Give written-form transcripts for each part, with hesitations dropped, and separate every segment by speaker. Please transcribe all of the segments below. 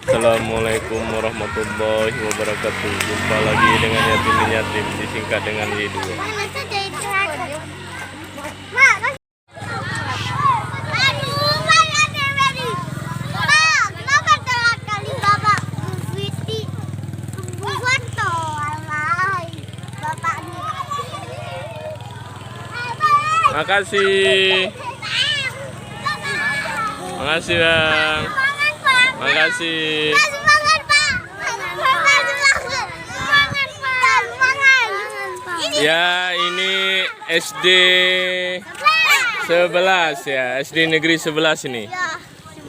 Speaker 1: Assalamualaikum warahmatullahi wabarakatuh. Jumpa lagi dengan Yatim Yatim, disingkat dengan Y2. Makasih. Makasih, Bang. Makasih. Ya, ini SD 11 ya, SD Negeri 11 ini.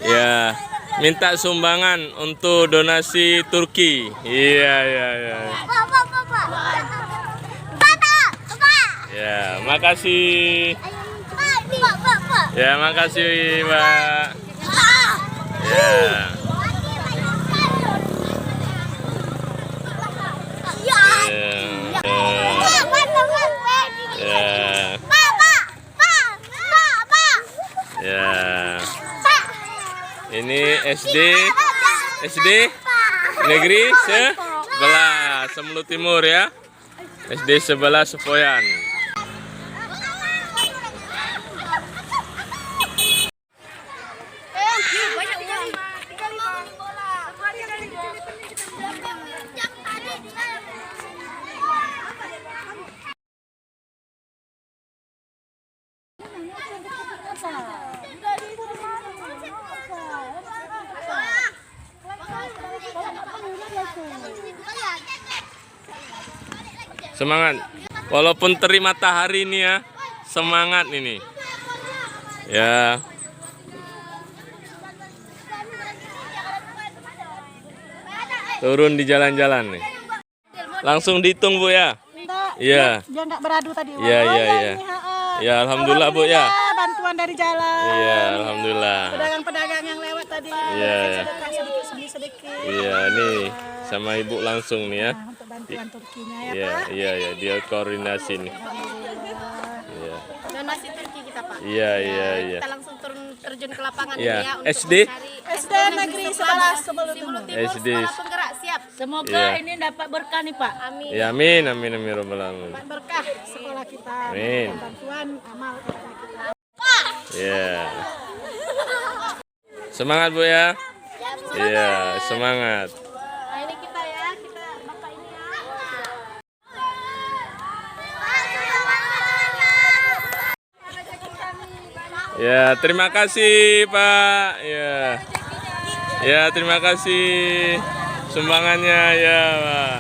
Speaker 1: Ya, minta sumbangan untuk donasi Turki. Iya, iya, iya. Ya, makasih. Ya, makasih, Mbak. Ya. Ya. Ini SD Negeri 11 Semelu Timur ya. SD 11 Sepoyan. Semangat, walaupun terik matahari ini ya, semangat ini. Ya. Turun di jalan-jalan nih. Langsung dihitung Bu ya. Iya.
Speaker 2: Dia enggak beradu tadi.
Speaker 1: Iya, iya, iya. Ya, alhamdulillah Bu ya.
Speaker 2: Bantuan dari jalan.
Speaker 1: Iya, alhamdulillah.
Speaker 2: Pedagang-pedagang yang lewat tadi.
Speaker 1: Iya.
Speaker 2: Sedikit.
Speaker 1: Iya, nih sama Ibu langsung nih ya.
Speaker 2: Nah, untuk bantuan Turkinya ya,
Speaker 1: Iya,
Speaker 2: Pak.
Speaker 1: iya, iya, dia koordinasi nih. Iya.
Speaker 3: Donasi Turki kita, Pak.
Speaker 1: Iya, iya, iya.
Speaker 3: Kita langsung terjun ke lapangan
Speaker 1: Iya.
Speaker 3: ini ya untuk
Speaker 1: SD?
Speaker 3: mencari
Speaker 2: SD Negeri 11 Semelu
Speaker 3: Timur,
Speaker 1: SD.
Speaker 3: sekolah penggerak siap.
Speaker 2: Semoga
Speaker 1: Iya.
Speaker 2: ini dapat berkah nih, Pak.
Speaker 3: Amin.
Speaker 1: Ya, amin, amin, amin, robbal alamin.
Speaker 2: Berkah sekolah kita.
Speaker 1: Amin.
Speaker 2: Bantuan amal kita.
Speaker 1: Iya. Semangat Bu ya. Iya, semangat.
Speaker 3: Nah, ini kita ya, kita Bapak ini ya.
Speaker 1: Ya, terima kasih Pak. Ya. Ya, terima kasih sumbangannya ya, Pak.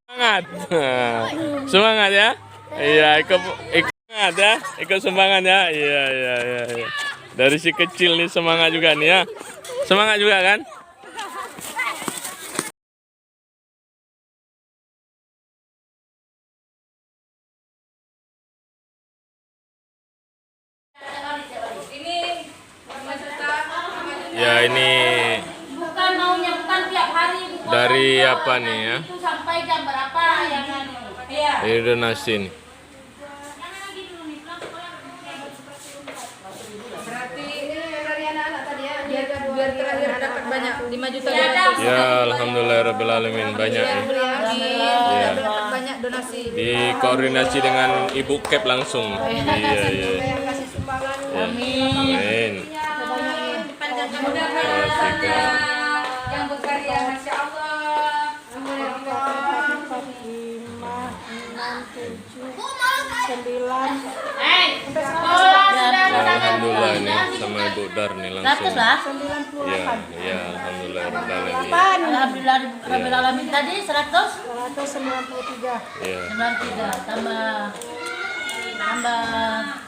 Speaker 1: Semangat. Semangat ya. Iya, ikut semangat ya. Ikut sumbangan ya. Iya, iya, iya, iya. Dari si kecil nih semangat juga nih ya. Semangat juga kan? Ya, ini
Speaker 3: Bukan maunya bukan tiap hari.
Speaker 1: dari apa nih ya?
Speaker 3: Itu sampai jam berapa yang iya.
Speaker 1: Ini donasi nih.
Speaker 3: Berarti ini dari anak-anak tadi ya, biar terakhir dapat banyak 5 juta.
Speaker 1: Ya, alhamdulillah alamin banyak nih.
Speaker 3: Iya. Dapat banyak donasi.
Speaker 1: Dikoordinasi dengan Ibu Kep langsung. Iya, iya.
Speaker 3: Yang kasih sumbangan.
Speaker 1: Ya. Amin.
Speaker 3: Yang berkarya, Masya Allah.
Speaker 1: Alhamdulillah ini sama Ibu Dar nih langsung. Ya, ya, alhamdulillah alamin.
Speaker 4: Alhamdulillah Rabbil Alamin tadi
Speaker 2: 193.
Speaker 1: Ya.
Speaker 4: 93 tambah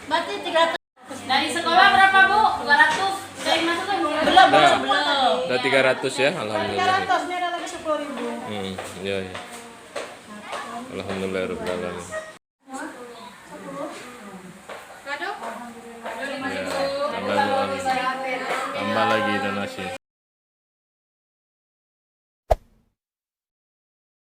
Speaker 4: berarti 300. Dari sekolah berapa Bu? 200. Saya masuk belum?
Speaker 1: Udah 300 ya, alhamdulillah.
Speaker 2: 300 ini ada lagi 10.000.
Speaker 1: Ya, ya. Alhamdulillah rabbil alamin. Ya, tambah lagi donasi.